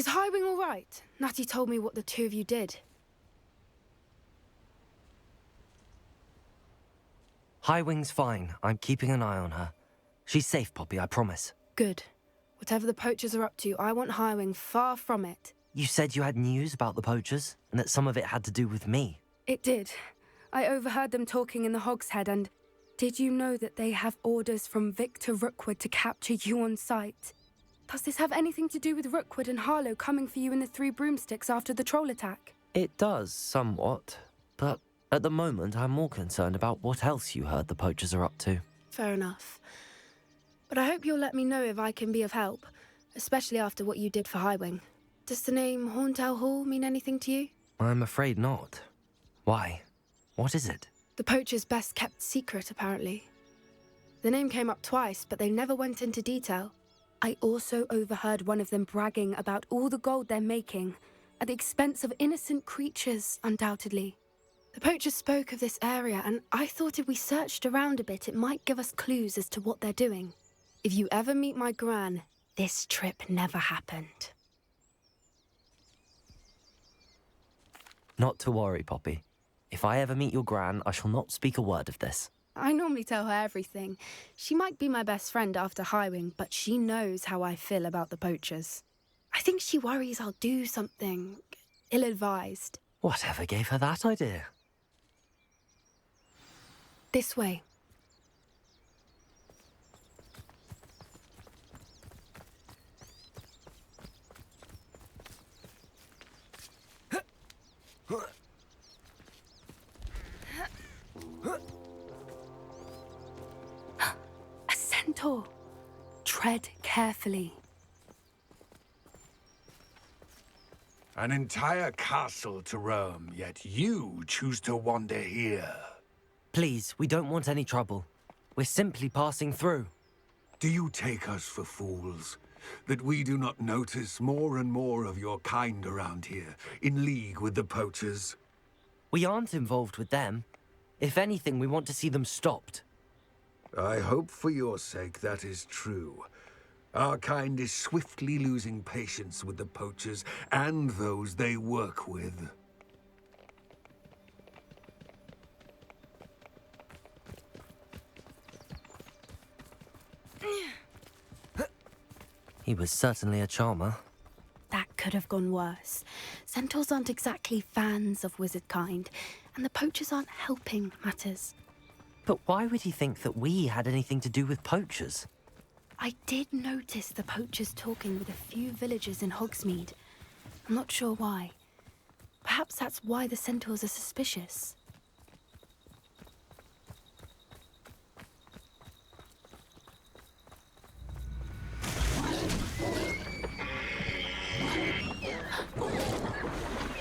Is Highwing all right? Natty told me what the two of you did. Highwing's fine. I'm keeping an eye on her. She's safe, Poppy, I promise. Good. Whatever the poachers are up to, I want Highwing far from it. You said you had news about the poachers, and that some of it had to do with me. It did. I overheard them talking in the Hogshead, and did you know that they have orders from Victor Rookwood to capture you on sight? Does this have anything to do with Rookwood and Harlow coming for you in the Three Broomsticks after the troll attack? It does, somewhat. But at the moment, I'm more concerned about what else you heard the poachers are up to. Fair enough. But I hope you'll let me know if I can be of help, especially after what you did for Highwing. Does the name Horntail Hall mean anything to you? I'm afraid not. Why? What is it? The poacher's best-kept secret, apparently. The name came up twice, but they never went into detail. I also overheard one of them bragging about all the gold they're making, at the expense of innocent creatures, undoubtedly. The poachers spoke of this area, and I thought if we searched around a bit, it might give us clues as to what they're doing. If you ever meet my gran, this trip never happened. Not to worry, Poppy. If I ever meet your gran, I shall not speak a word of this. I normally tell her everything. She might be my best friend after Highwing, but she knows how I feel about the poachers. I think she worries I'll do something ill-advised. Whatever gave her that idea? This way. A centaur. Tread carefully. An entire castle to roam, yet you choose to wander here. Please, we don't want any trouble. We're simply passing through. Do you take us for fools? That we do not notice more and more of your kind around here, in league with the poachers? We aren't involved with them. If anything, we want to see them stopped. I hope for your sake that is true. Our kind is swiftly losing patience with the poachers and those they work with. He was certainly a charmer. That could have gone worse. Centaurs aren't exactly fans of wizard kind, and the poachers aren't helping matters. But why would he think that we had anything to do with poachers? I did notice the poachers talking with a few villagers in Hogsmeade. I'm not sure why. Perhaps that's why the centaurs are suspicious.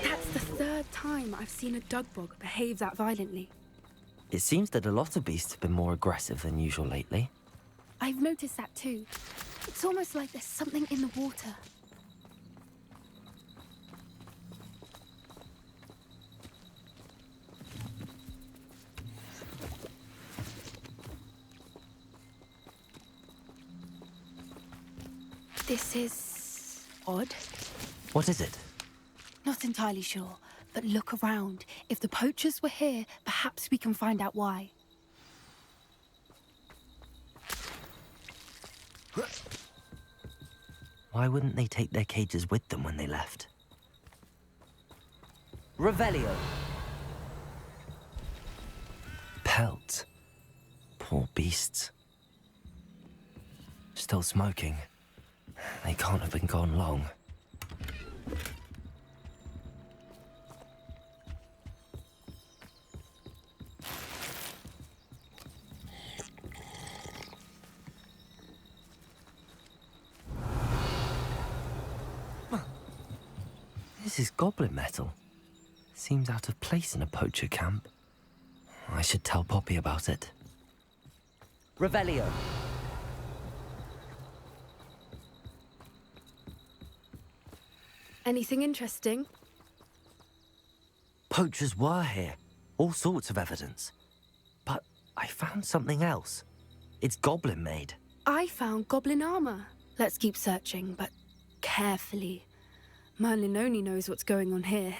That's the third time I've seen a dugbog behave that violently. It seems that a lot of beasts have been more aggressive than usual lately. I've noticed that too. It's almost like there's something in the water. This is odd. What is it? Not entirely sure, but look around. If the poachers were here, perhaps we can find out why. Why wouldn't they take their cages with them when they left? Revelio! Pelt. Poor beasts. Still smoking. They can't have been gone long. This is goblin metal. Seems out of place in a poacher camp. I should tell Poppy about it. Revelio! Anything interesting? Poachers were here. All sorts of evidence. But I found something else. It's goblin made. I found goblin armor. Let's keep searching, but carefully. Merlin only knows what's going on here.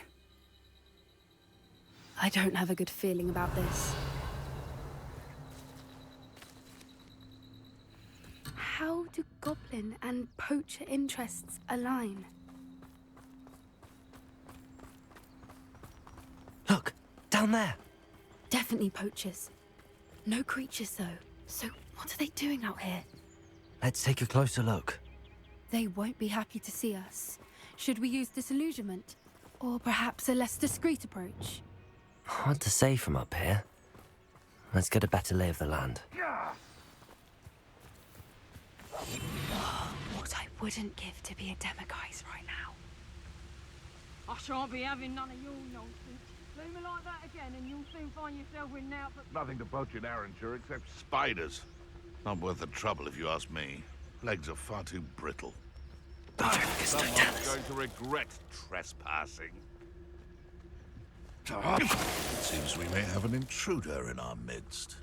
I don't have a good feeling about this. How do goblin and poacher interests align? Look, down there. Definitely poachers. No creatures, though. So what are they doing out here? Let's take a closer look. They won't be happy to see us. Should we use disillusionment? Or perhaps a less discreet approach? Hard to say from up here. Let's get a better lay of the land. What I wouldn't give to be a demiguise right now. I shan't be having none of your nonsense. Leave me like that again and you'll soon find yourself in now for... Nothing to poach in Arranshire except spiders. Not worth the trouble if you ask me. Legs are far too brittle. Someone's going to regret trespassing. It seems we may have an intruder in our midst.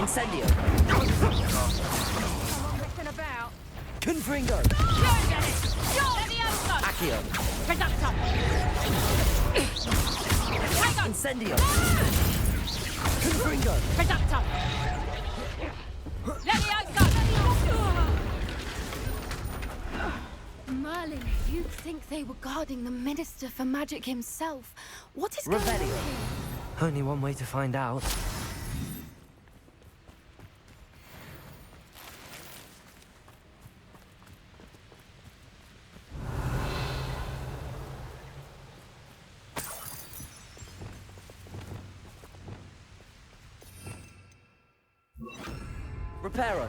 Incendio! Messing about. Confringo! Accio! Incendio! Confringo! Merlin, you'd think they were guarding the Minister for Magic himself. What is going on Revelio. here? Only one way to find out. Reparo.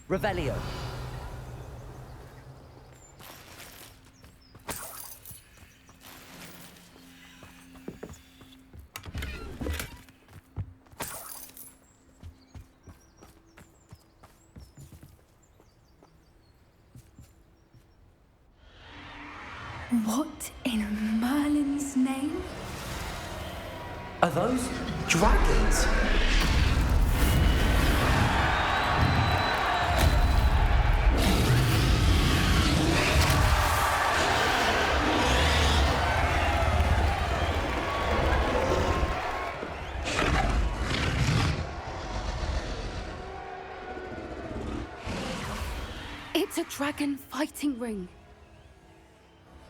Revelio. What in Merlin's name? Are those dragons? It's a dragon fighting ring.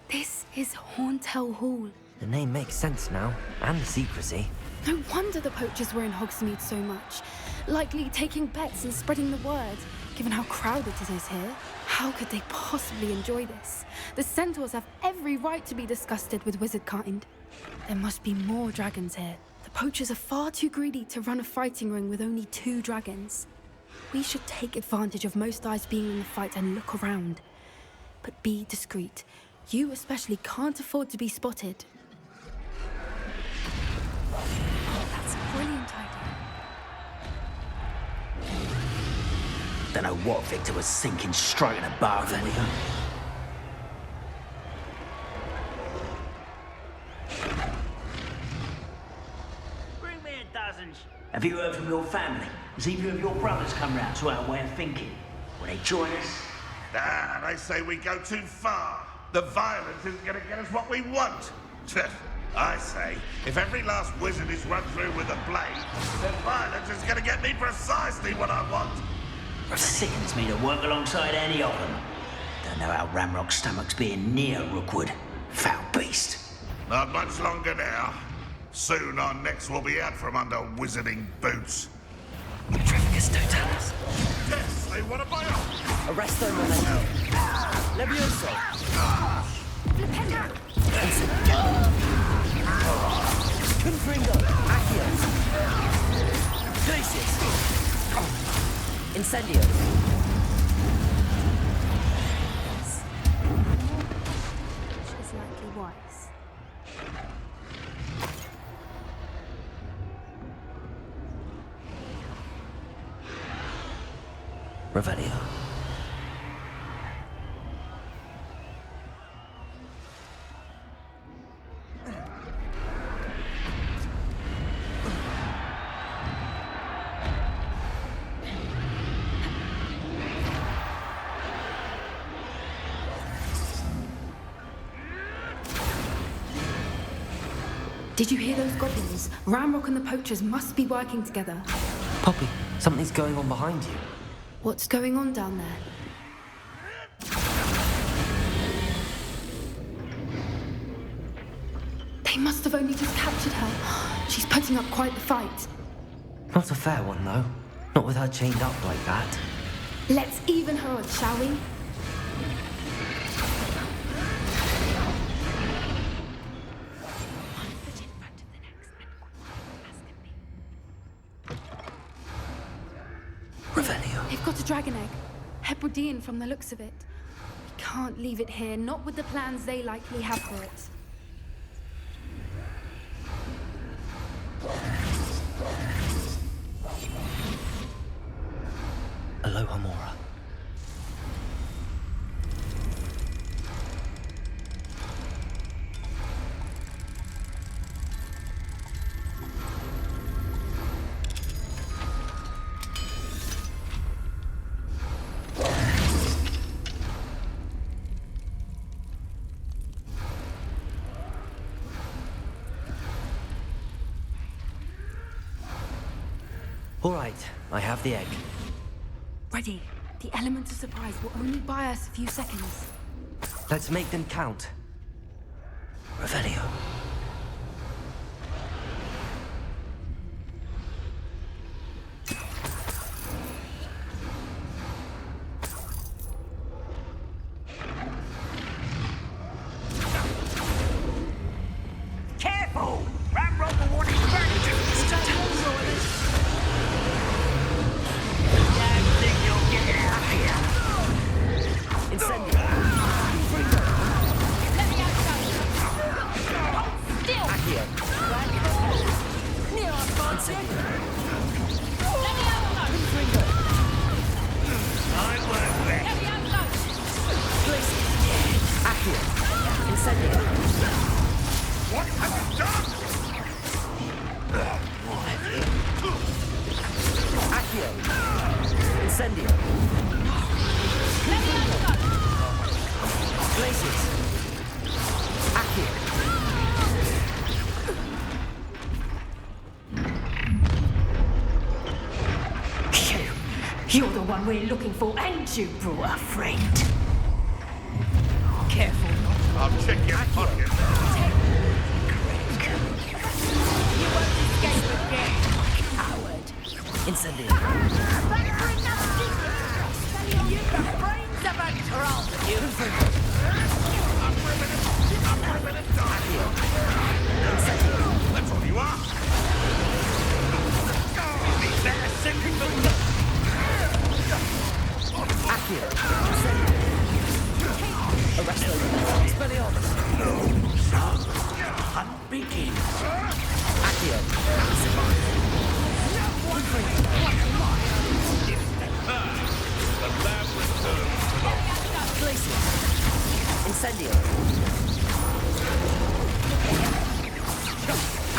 This is Horntail Hall. The name makes sense now, and the secrecy. No wonder the poachers were in Hogsmeade so much. Likely taking bets and spreading the word, given how crowded it is here. How could they possibly enjoy this? The centaurs have every right to be disgusted with wizard kind. There must be more dragons here. The poachers are far too greedy to run a fighting ring with only 2 dragons. We should take advantage of most eyes being in the fight and look around. But be discreet. You especially can't afford to be spotted. That's a brilliant idea. Don't know what Victor was thinking, striking a bargain with her. Bring me a dozen. Have you heard from your family? Has either of your brothers come round to our way of thinking? Will they join us? Ah, they say we go too far. The violence isn't going to get us what we want. I say, if every last wizard is run through with a blade, then violence is going to get me precisely what I want. It sickens me to work alongside any of them. Don't know how Ramrock's stomach's being near Rookwood. Foul beast. Not much longer now. Soon our necks will be out from under wizarding boots. Trafficus totalis. Yes, they want to buy off. Arresto momento. Levioso. Confringo. Accio. Glacius. Incendio. Which is likely wise. Revelio. Did you hear those goblins? Ramrock and the poachers must be working together. Poppy, something's going on behind you. What's going on down there? They must have only just captured her. She's putting up quite the fight. Not a fair one, though. Not with her chained up like that. Let's even her odds, shall we? Revelio. They've got a dragon egg. Hebridean from the looks of it. We can't leave it here, not with the plans they likely have for it. Aloha Mora. All right, I have the egg. Ready. The element of surprise will only buy us a few seconds. Let's make them count. Revelio. Careful! Ramrock will want his furniture. Damn thing, you'll get it out here. Incendio. Let me out, Still! Accio. Near our sponsor! Let me out, Fine work, Beck. Let me out, Accio. Incendio. What have you done? Accio. Incendio. Let me out, Glacius. Accio. You're the one we're looking for, and you brought a friend. Careful not to. I'll check your pocket. You won't escape again, coward. Incendio. You've got brains of a troll. That's all you are. Be better simply for Accio. Incendio. Arresto. Expelliarmus. Hunt begins. Accio. Glacius. Incendio.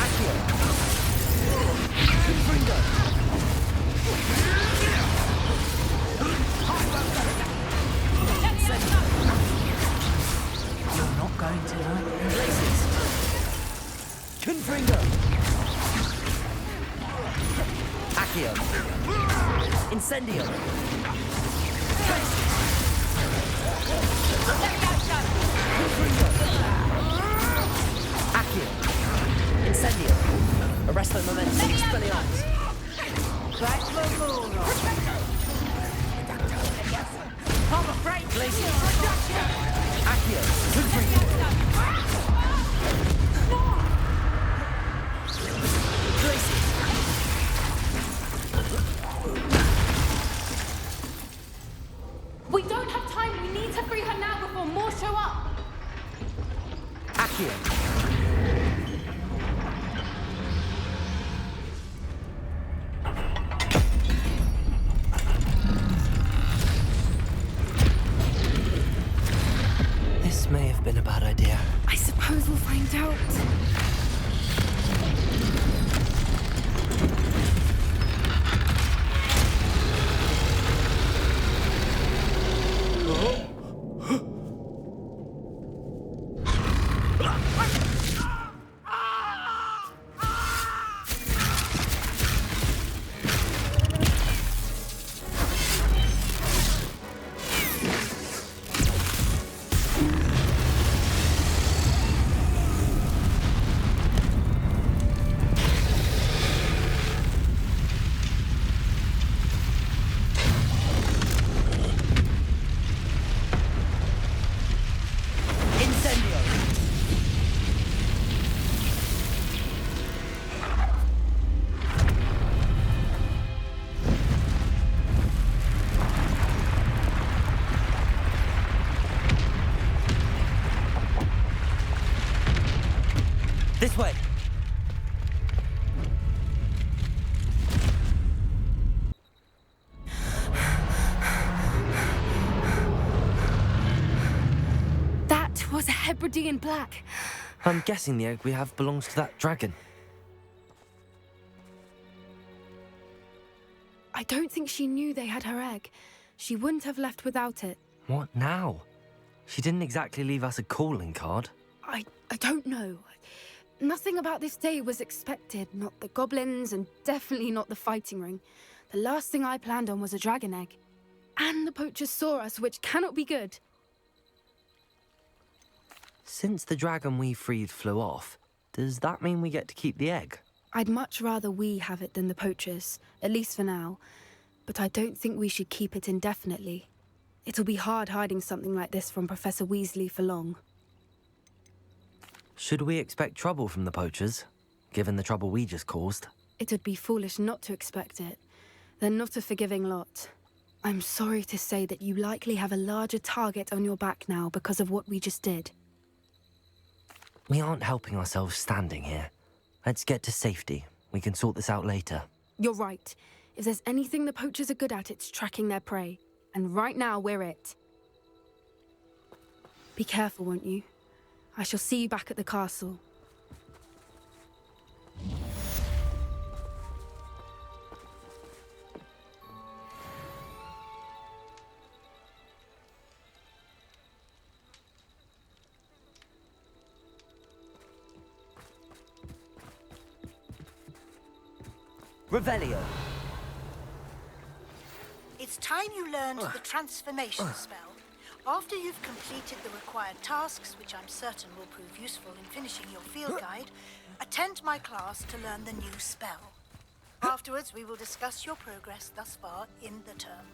Accio. Confringo. You're not going to like this. Glacius. Confringo. Accio. Incendio. Accio. Incendio. Arresto momentum. Expelliarmus. Back the Mora. I'm afraid Glacius. Accio. Confringo. Glacius. We don't have time. We need to free her now before more show up. Accio. This may have been a bad idea. I suppose we'll find out. This way! That was a Hebridean black. I'm guessing the egg we have belongs to that dragon. I don't think she knew they had her egg. She wouldn't have left without it. What now? She didn't exactly leave us a calling card. I don't know. Nothing about this day was expected. Not the goblins, and definitely not the fighting ring. The last thing I planned on was a dragon egg. And the poachers saw us, which cannot be good. Since the dragon we freed flew off, does that mean we get to keep the egg? I'd much rather we have it than the poachers, at least for now. But I don't think we should keep it indefinitely. It'll be hard hiding something like this from Professor Weasley for long. Should we expect trouble from the poachers, given the trouble we just caused? It would be foolish not to expect it. They're not a forgiving lot. I'm sorry to say that you likely have a larger target on your back now because of what we just did. We aren't helping ourselves standing here. Let's get to safety. We can sort this out later. You're right. If there's anything the poachers are good at, it's tracking their prey. And right now, we're it. Be careful, won't you? I shall see you back at the castle. Revelio! It's time you learned the transformation spell. After you've completed the required tasks, which I'm certain will prove useful in finishing your field guide, attend my class to learn the new spell. Afterwards, we will discuss your progress thus far in the term.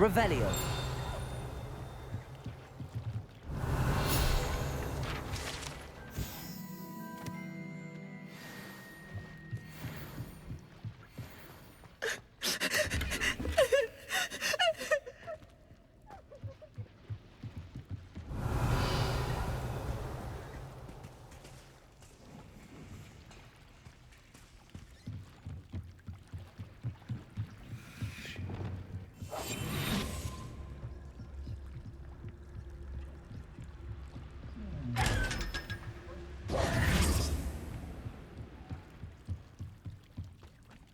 Revelio.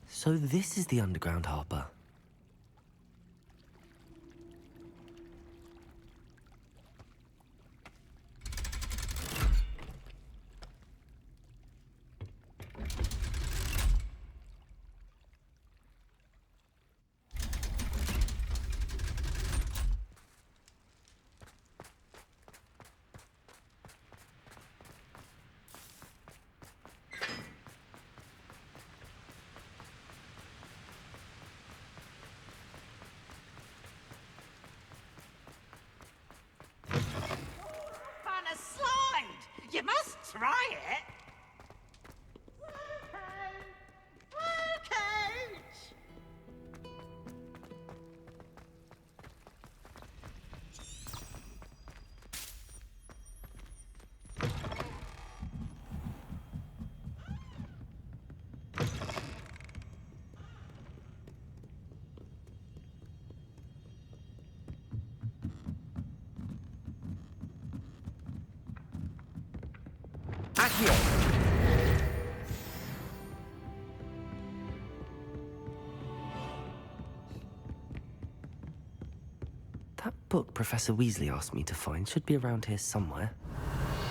So this is the underground harbour. On a slide! You must try it! Accio! That book Professor Weasley asked me to find should be around here somewhere.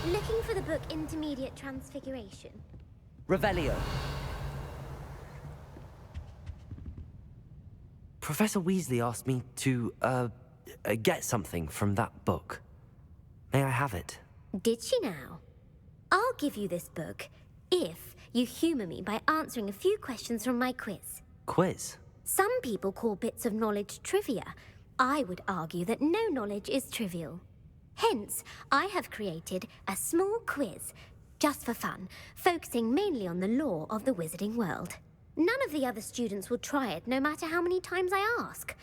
Looking for the book Intermediate Transfiguration. Revelio. Professor Weasley asked me to, get something from that book. May I have it? Did she now? I'll give you this book if you humour me by answering a few questions from my quiz. Quiz? Some people call bits of knowledge trivia. I would argue that no knowledge is trivial. Hence, I have created a small quiz, just for fun, focusing mainly on the lore of the wizarding world. None of the other students will try it, no matter how many times I ask.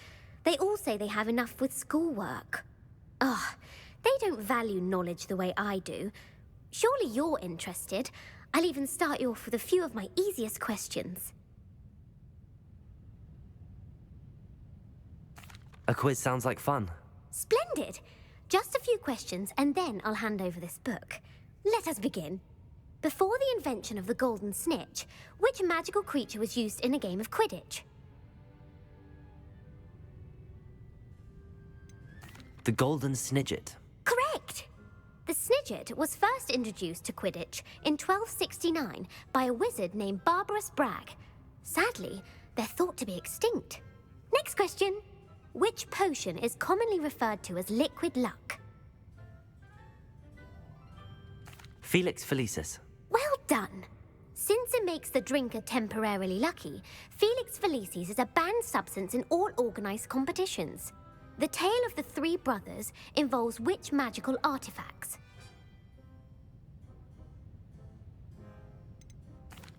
They all say they have enough with schoolwork. Ugh, they don't value knowledge the way I do. Surely you're interested. I'll even start you off with a few of my easiest questions. A quiz sounds like fun. Splendid! Just a few questions, and then I'll hand over this book. Let us begin. Before the invention of the golden snitch, which magical creature was used in a game of Quidditch? The Golden Snidget. Correct! The Snidget was first introduced to Quidditch in 1269 by a wizard named Barbarous Bragg. Sadly, they're thought to be extinct. Next question. Which potion is commonly referred to as liquid luck? Felix Felicis. Well done! Since it makes the drinker temporarily lucky, Felix Felicis is a banned substance in all organised competitions. The tale of the three brothers involves which magical artifacts?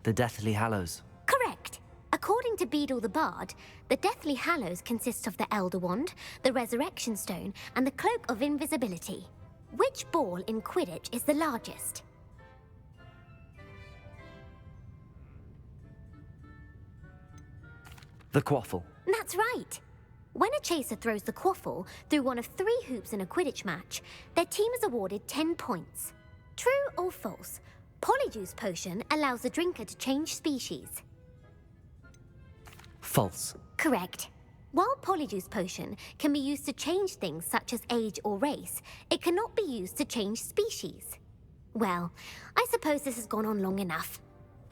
The Deathly Hallows. Correct! According to Beedle the Bard, the Deathly Hallows consist of the Elder Wand, the Resurrection Stone, and the Cloak of Invisibility. Which ball in Quidditch is the largest? The Quaffle. That's right! When a chaser throws the quaffle through one of 3 hoops in a Quidditch match, their team is awarded 10 points. True or false? Polyjuice Potion allows the drinker to change species. False. Correct. While Polyjuice Potion can be used to change things such as age or race, it cannot be used to change species. Well, I suppose this has gone on long enough.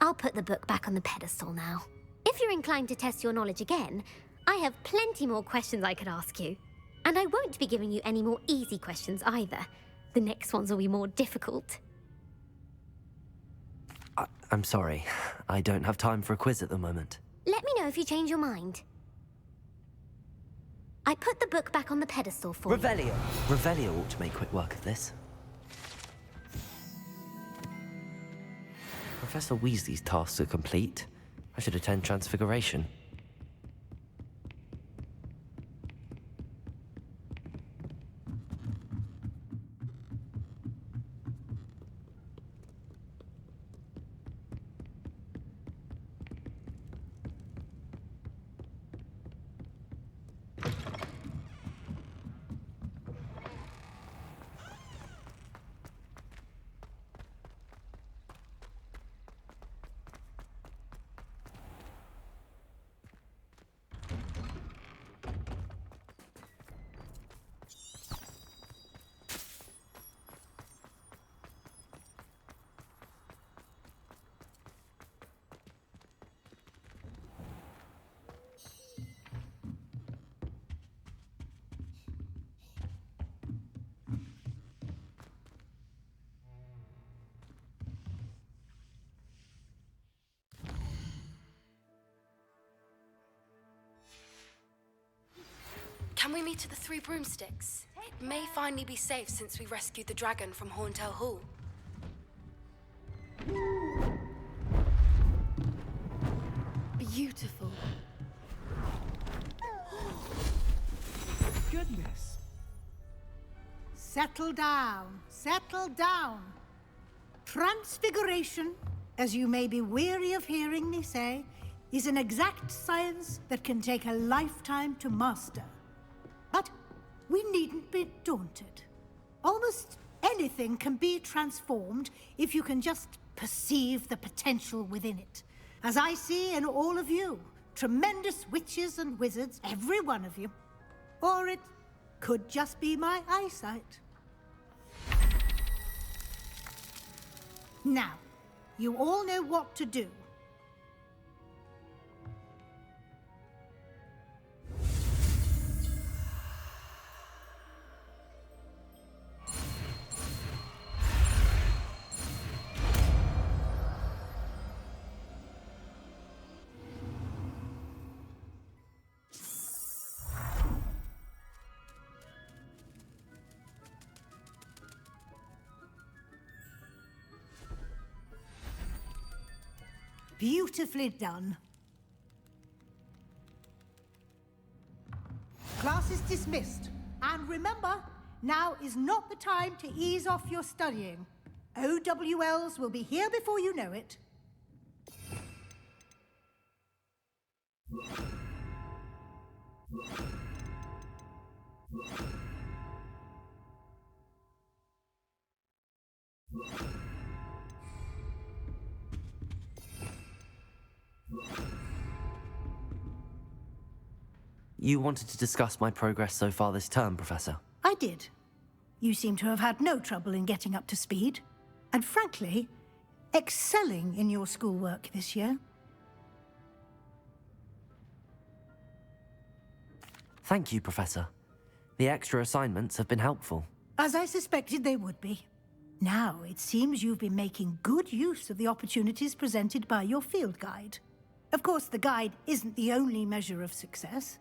I'll put the book back on the pedestal now. If you're inclined to test your knowledge again, I have plenty more questions I could ask you. And I won't be giving you any more easy questions either. The next ones will be more difficult. I'm sorry. I don't have time for a quiz at the moment. Let me know if you change your mind. I put the book back on the pedestal for you. Revelio! Revelio ought to make quick work of this. Professor Weasley's tasks are complete. I should attend Transfiguration. Can we meet at the Three Broomsticks? It may finally be safe since we rescued the dragon from Horntail Hall. Beautiful. Goodness. Settle down. Settle down. Transfiguration, as you may be weary of hearing me say, is an exact science that can take a lifetime to master. But we needn't be daunted. Almost anything can be transformed if you can just perceive the potential within it. As I see in all of you, tremendous witches and wizards, every one of you. Or it could just be my eyesight. Now, you all know what to do. Beautifully done. Class is dismissed. And remember, now is not the time to ease off your studying. OWLs will be here before you know it. You wanted to discuss my progress so far this term, Professor? I did. You seem to have had no trouble in getting up to speed. And frankly, excelling in your schoolwork this year. Thank you, Professor. The extra assignments have been helpful. As I suspected they would be. Now, it seems you've been making good use of the opportunities presented by your field guide. Of course, the guide isn't the only measure of success.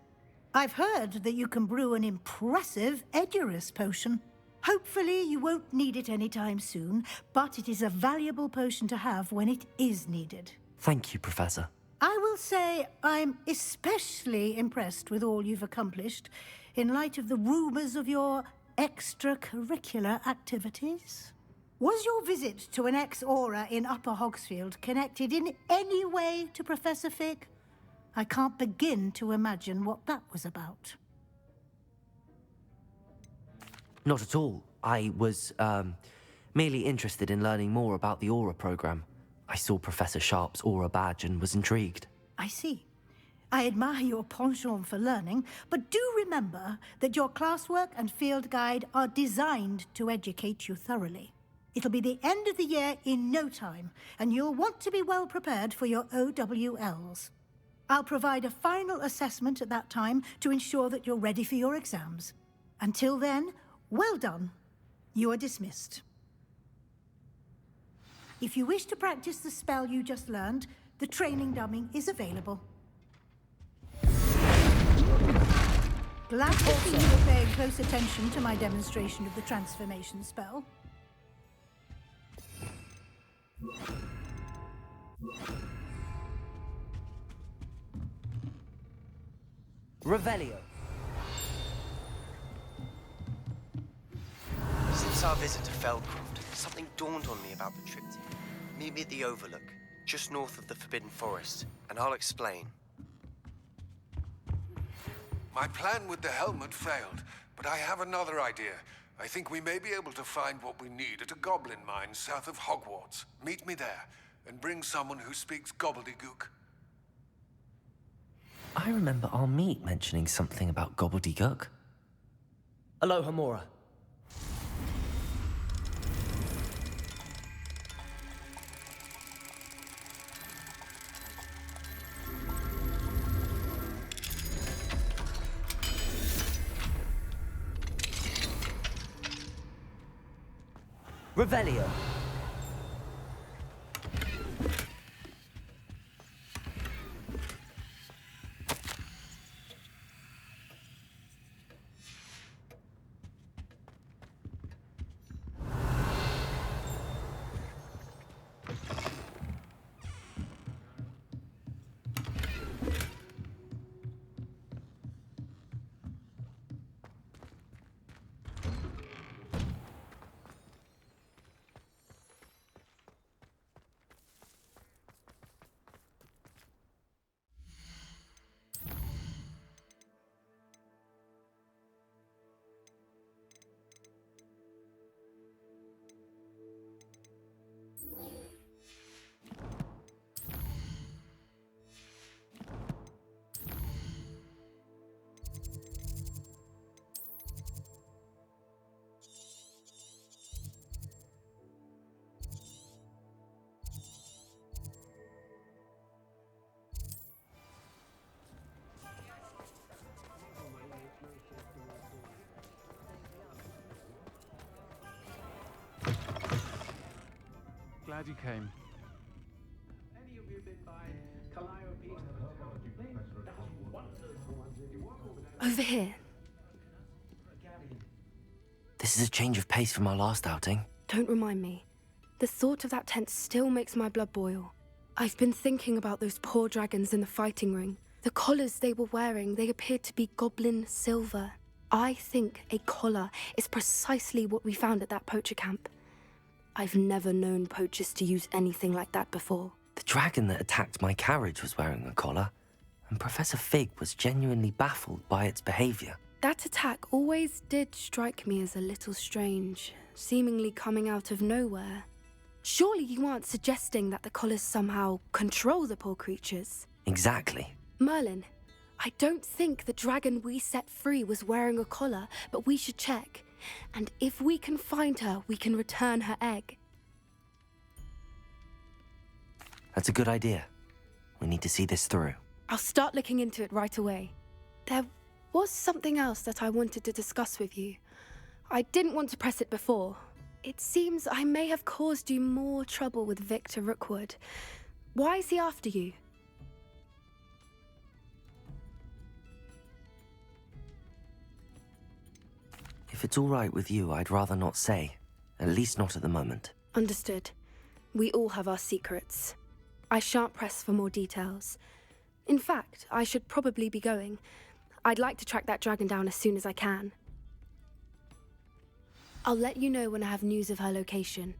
I've heard that you can brew an impressive Edurus potion. Hopefully, you won't need it anytime soon, but it is a valuable potion to have when it is needed. Thank you, Professor. I will say I'm especially impressed with all you've accomplished in light of the rumors of your extracurricular activities. Was your visit to an ex-aura in Upper Hogsfield connected in any way to Professor Fig? I can't begin to imagine what that was about. Not at all. I was, merely interested in learning more about the Aura program. I saw Professor Sharp's Aura badge and was intrigued. I see. I admire your penchant for learning, but do remember that your classwork and field guide are designed to educate you thoroughly. It'll be the end of the year in no time, and you'll want to be well prepared for your OWLs. I'll provide a final assessment at that time to ensure that you're ready for your exams. Until then, well done. You are dismissed. If you wish to practice the spell you just learned, the training dummy is available. Glad to see you were paying close attention to my demonstration of the transformation spell. Revelio. Since our visit to Feldcroft, something dawned on me about the triptych. Meet me at the Overlook, just north of the Forbidden Forest, and I'll explain. My plan with the helmet failed, but I have another idea. I think we may be able to find what we need at a goblin mine south of Hogwarts. Meet me there, and bring someone who speaks gobbledygook. I remember our meet mentioning something about gobbledygook. Aloha Mora. Revelio. Glad you came. Over here. This is a change of pace from our last outing. Don't remind me. The thought of that tent still makes my blood boil. I've been thinking about those poor dragons in the fighting ring. The collars they were wearing, they appeared to be goblin silver. I think a collar is precisely what we found at that poacher camp. I've never known poachers to use anything like that before. The dragon that attacked my carriage was wearing a collar, and Professor Fig was genuinely baffled by its behavior. That attack always did strike me as a little strange, seemingly coming out of nowhere. Surely you aren't suggesting that the collars somehow control the poor creatures? Exactly. Merlin, I don't think the dragon we set free was wearing a collar, but we should check. And if we can find her, we can return her egg. That's a good idea. We need to see this through. I'll start looking into it right away. There was something else that I wanted to discuss with you. I didn't want to press it before. It seems I may have caused you more trouble with Victor Rookwood. Why is he after you? If it's all right with you, I'd rather not say. At least not at the moment. Understood. We all have our secrets. I shan't press for more details. In fact, I should probably be going. I'd like to track that dragon down as soon as I can. I'll let you know when I have news of her location.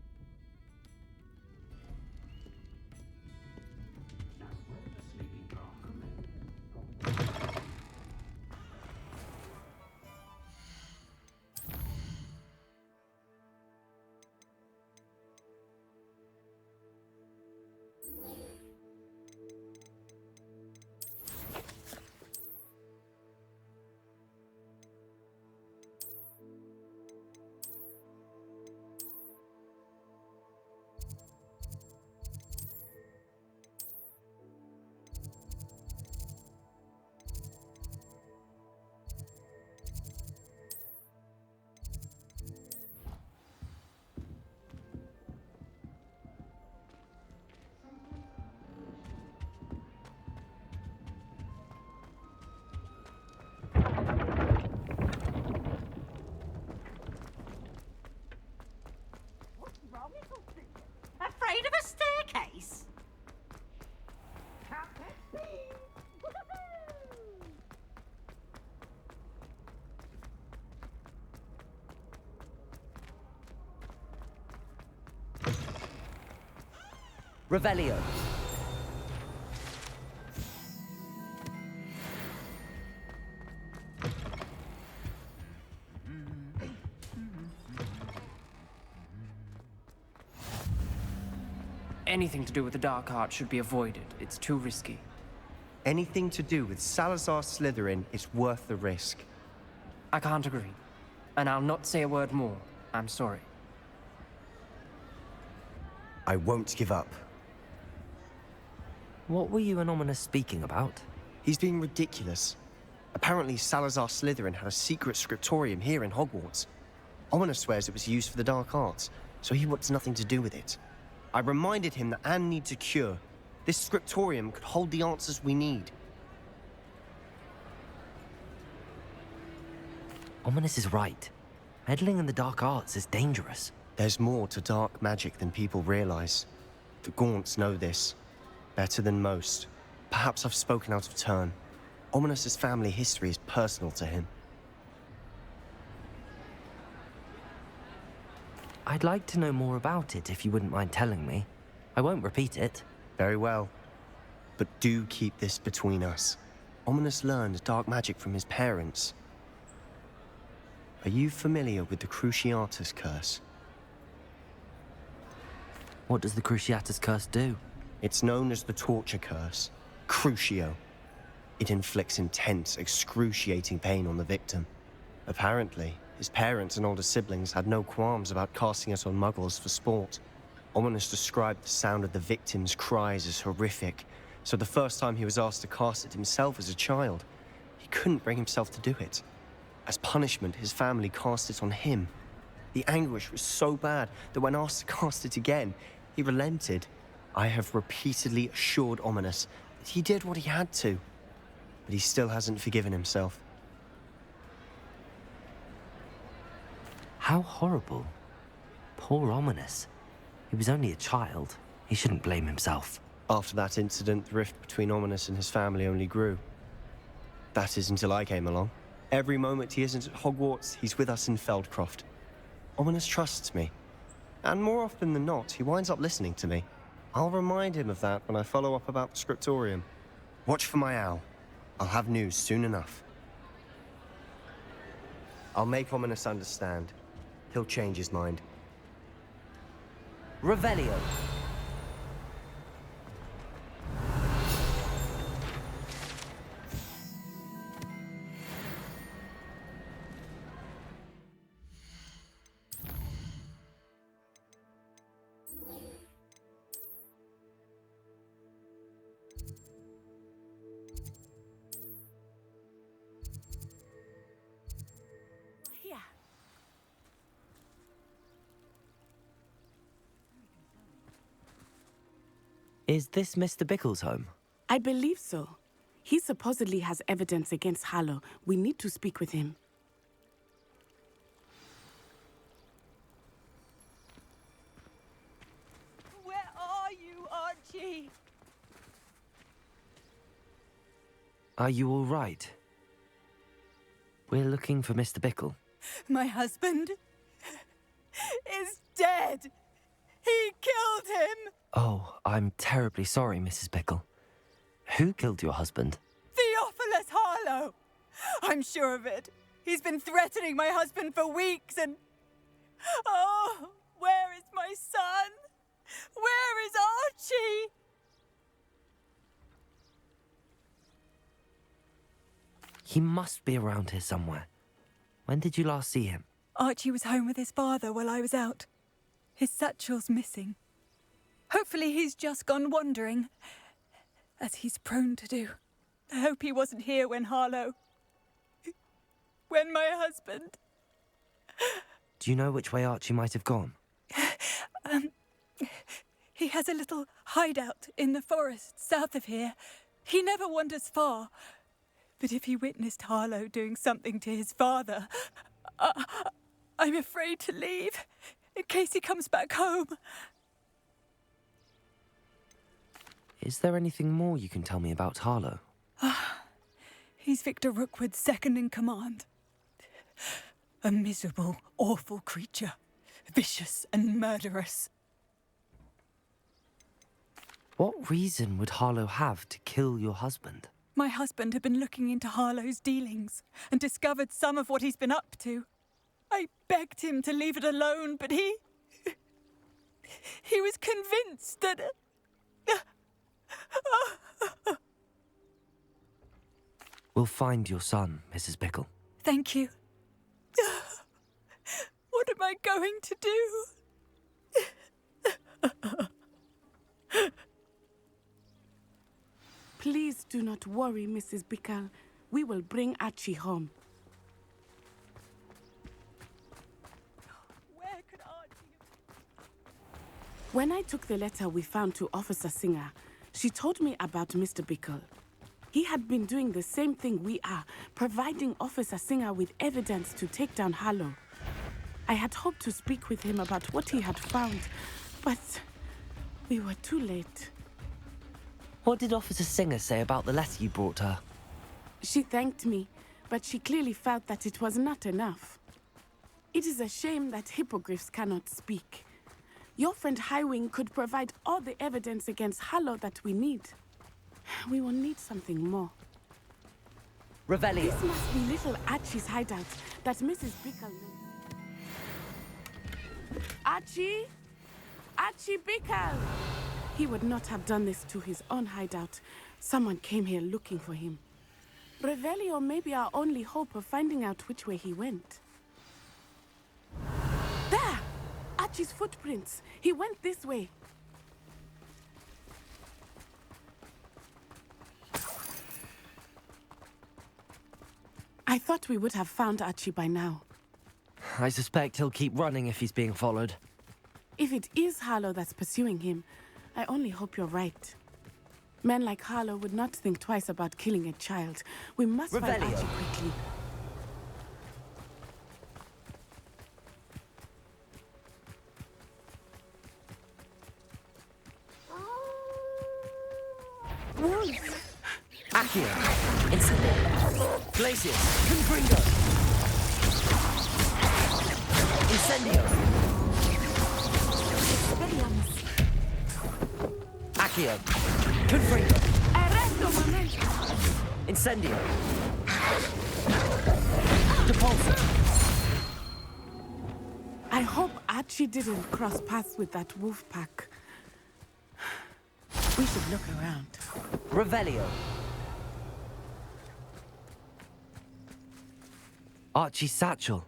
Revelio. Anything to do with the dark art should be avoided. It's too risky. Anything to do with Salazar Slytherin is worth the risk. I can't agree. And I'll not say a word more. I'm sorry. I won't give up. What were you and Ominous speaking about? He's being ridiculous. Apparently Salazar Slytherin had a secret scriptorium here in Hogwarts. Ominous swears it was used for the dark arts, so he wants nothing to do with it. I reminded him that Anne needs a cure. This scriptorium could hold the answers we need. Ominous is right. Meddling in the dark arts is dangerous. There's more to dark magic than people realize. The Gaunts know this. Better than most. Perhaps I've spoken out of turn. Ominous's family history is personal to him. I'd like to know more about it if you wouldn't mind telling me. I won't repeat it. Very well. But do keep this between us. Ominous learned dark magic from his parents. Are you familiar with the Cruciatus Curse? What does the Cruciatus Curse do? It's known as the Torture Curse. Crucio. It inflicts intense, excruciating pain on the victim. Apparently, his parents and older siblings had no qualms about casting it on muggles for sport. Ominous described the sound of the victim's cries as horrific, so the first time he was asked to cast it himself as a child, he couldn't bring himself to do it. As punishment, his family cast it on him. The anguish was so bad that when asked to cast it again, he relented. I have repeatedly assured Ominous that he did what he had to, but he still hasn't forgiven himself. How horrible. Poor Ominous. He was only a child. He shouldn't blame himself. After that incident, the rift between Ominous and his family only grew. That is until I came along. Every moment he isn't at Hogwarts, he's with us in Feldcroft. Ominous trusts me. And more often than not, he winds up listening to me. I'll remind him of that when I follow up about the scriptorium. Watch for my owl. I'll have news soon enough. I'll make Ominous understand. He'll change his mind. Revelio. Is this Mr. Bickle's home? I believe so. He supposedly has evidence against Harlow. We need to speak with him. Where are you, Archie? Are you all right? We're looking for Mr. Bickle. My husband is dead. He killed him. Oh, I'm terribly sorry, Mrs. Bickle. Who killed your husband? Theophilus Harlow. I'm sure of it. He's been threatening my husband for weeks and... Oh, where is my son? Where is Archie? He must be around here somewhere. When did you last see him? Archie was home with his father while I was out. His satchel's missing. Hopefully he's just gone wandering, as he's prone to do. I hope he wasn't here when Harlow... when my husband... Do you know which way Archie might have gone? He has a little hideout in the forest south of here. He never wanders far. But if he witnessed Harlow doing something to his father, I'm afraid to leave, in case he comes back home. Is there anything more you can tell me about Harlow? He's Victor Rookwood's second in command. A miserable, awful creature. Vicious and murderous. What reason would Harlow have to kill your husband? My husband had been looking into Harlow's dealings and discovered some of what he's been up to. I begged him to leave it alone, but he was convinced that... We'll find your son, Mrs. Bickle. Thank you. What am I going to do? Please do not worry, Mrs. Bickle. We will bring Archie home. Where could Archie... When I took the letter we found to Officer Singer, she told me about Mr. Bickle. He had been doing the same thing we are, providing Officer Singer with evidence to take down Harlow. I had hoped to speak with him about what he had found, but we were too late. What did Officer Singer say about the letter you brought her? She thanked me, but she clearly felt that it was not enough. It is a shame that hippogriffs cannot speak. Your friend Highwing could provide all the evidence against Harlow that we need. We will need something more. Revelio. This must be little Archie's hideout that Mrs. Bickle... Archie? Archie Bickle! He would not have done this to his own hideout. Someone came here looking for him. Revelio may be our only hope of finding out which way he went. There! Archie's footprints. He went this way. I thought we would have found Archie by now. I suspect he'll keep running if he's being followed. If it is Harlow that's pursuing him, I only hope you're right. Men like Harlow would not think twice about killing a child. We must find Archie quickly. Wolves! Accio! Incendio! Glacius! Confringo! Incendio! Accio! Confringo! Arresto momento! Incendio! Depulso! I hope Archie didn't cross paths with that wolf pack. We should look around. Revelio! Archie's satchel.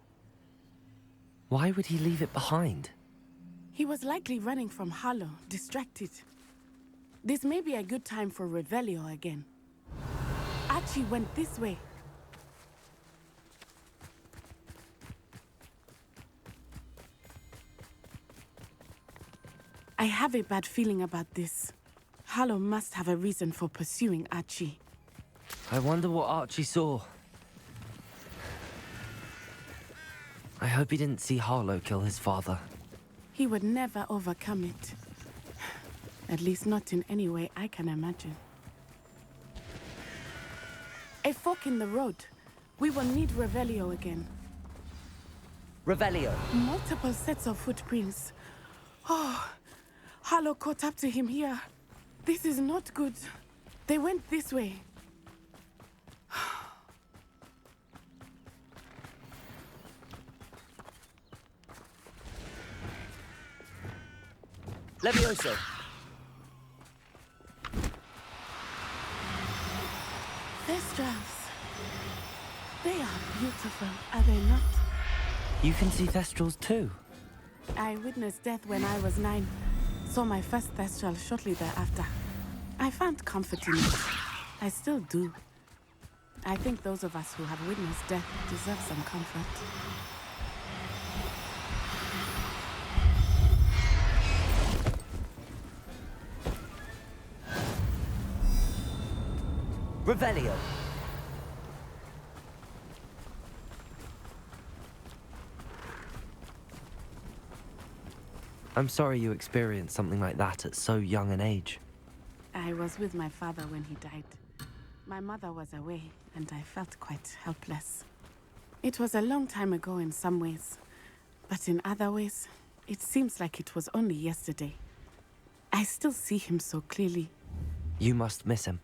Why would he leave it behind? He was likely running from Harlow, distracted. This may be a good time for Revelio again. Archie went this way. I have a bad feeling about this. Harlow must have a reason for pursuing Archie. I wonder what Archie saw. I hope he didn't see Harlow kill his father. He would never overcome it. At least not in any way I can imagine. A fork in the road. We will need Revelio again. Revelio. Multiple sets of footprints. Oh, Harlow caught up to him here. This is not good. They went this way. Levioso. Thestrals. They are beautiful, are they not? You can see Thestrals too. I witnessed death when I was 9. Saw my first Thestral shortly thereafter. I found comfort in it. I still do. I think those of us who have witnessed death deserve some comfort. Revelio. I'm sorry you experienced something like that at so young an age. I was with my father when he died. My mother was away, and I felt quite helpless. It was a long time ago in some ways, but in other ways, it seems like it was only yesterday. I still see him so clearly. You must miss him.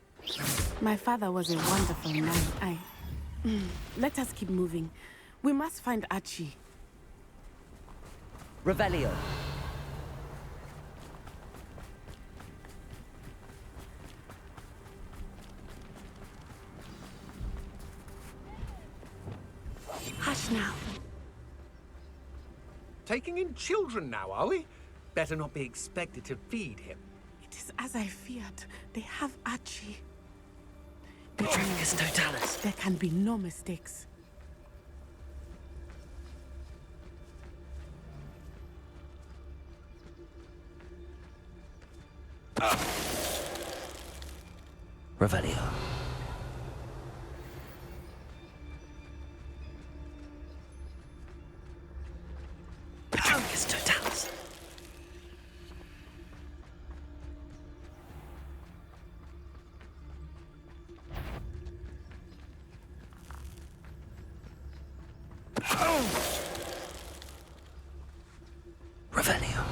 My father was a wonderful man. Let us keep moving. We must find Archie. Revelio. Hush now. Taking in children now, are we? Better not be expected to feed him. It is as I feared. They have Archie. Petrificus totalis. There can be no mistakes. Revelio. Petrificus totalis. Revelio.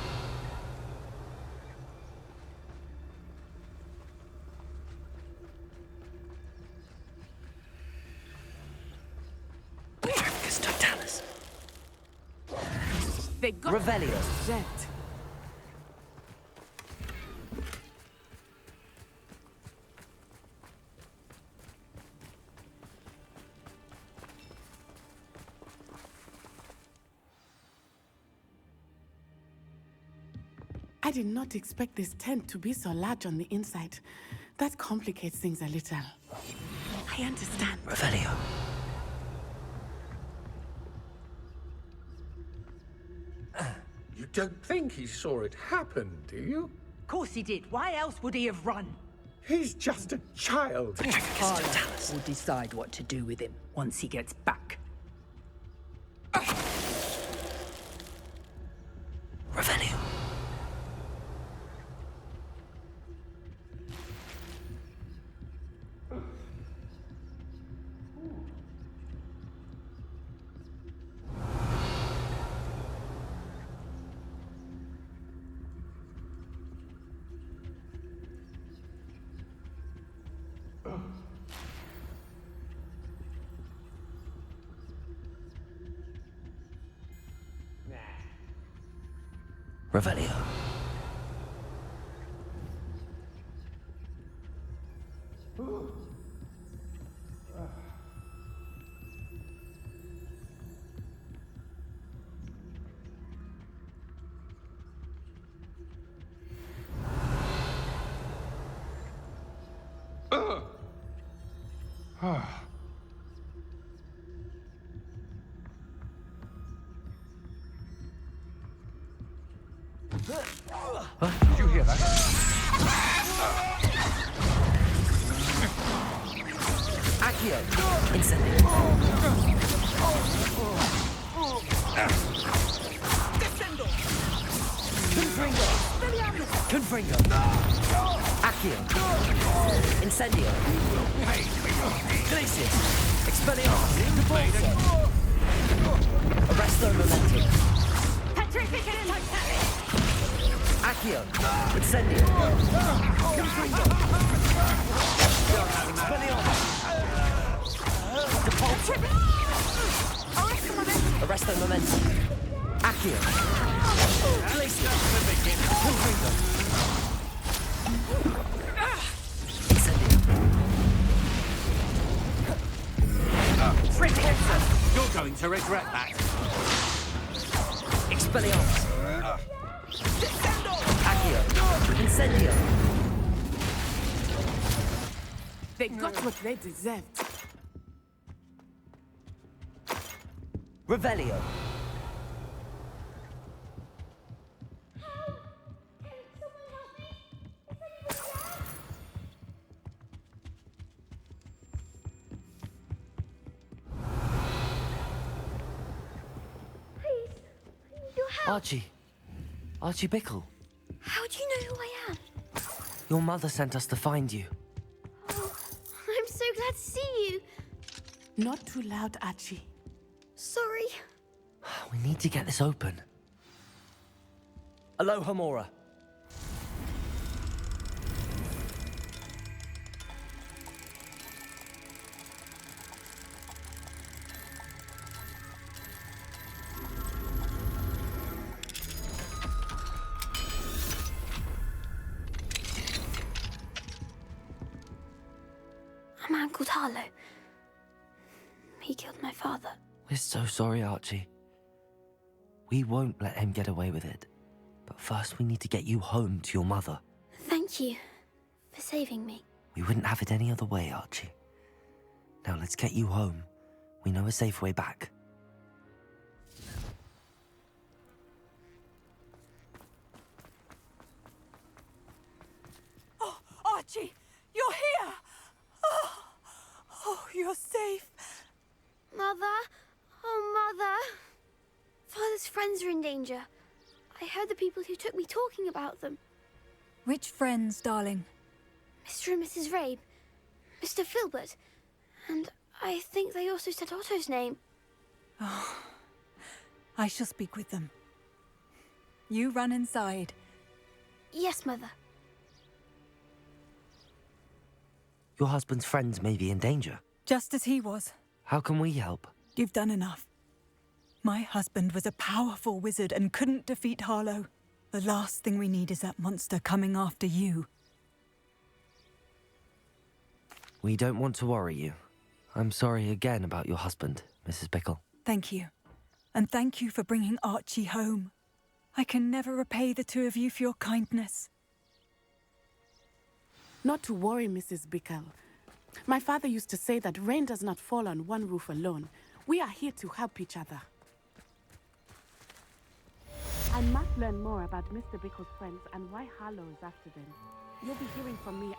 Petrificus totalis. They got Revelio. Jet. I did not expect this tent to be so large on the inside. That complicates things a little. I understand. Revelio. You don't think he saw it happen, do you? Of course he did. Why else would he have run? He's just a child. Carla will decide what to do with him once he gets back. Revelio. Revelio. Did you hear that? Accio. Incendio. Confringo. Confringo. Accio. Incendio. Glacius. Expelliarmus. Repulso. Arresto Momentum. Petrificus totalis! Accio. Incendio. Confringo. Expelliarmus. Repulso. Arresto Momentum. Accio. Glacius. Confringo. You're going to regret that. Expelliarmus. Accio. Incendio. They got what they deserved. Revelio. Archie. Archie Bickle. How do you know who I am? Your mother sent us to find you. Oh, I'm so glad to see you. Not too loud, Archie. Sorry. We need to get this open. Aloha, Mora. called Harlow. He killed my father. We're so sorry, Archie. We won't let him get away with it. But first we need to get you home to your mother. Thank you for saving me. We wouldn't have it any other way, Archie. Now let's get you home. We know a safe way back. Oh, Archie! You're here! Oh, you're safe. Mother? Oh, Mother! Father's friends are in danger. I heard the people who took me talking about them. Which friends, darling? Mr. and Mrs. Rabe, Mr. Filbert, and I think they also said Otto's name. Oh, I shall speak with them. You run inside. Yes, Mother. Your husband's friends may be in danger. Just as he was. How can we help? You've done enough. My husband was a powerful wizard and couldn't defeat Harlow. The last thing we need is that monster coming after you. We don't want to worry you. I'm sorry again about your husband, Mrs. Bickle. Thank you. And thank you for bringing Archie home. I can never repay the two of you for your kindness. Not to worry, Mrs. Bickle. My father used to say that rain does not fall on one roof alone. We are here to help each other. I must learn more about Mr. Bickle's friends and why Harlow is after them. You'll be hearing from me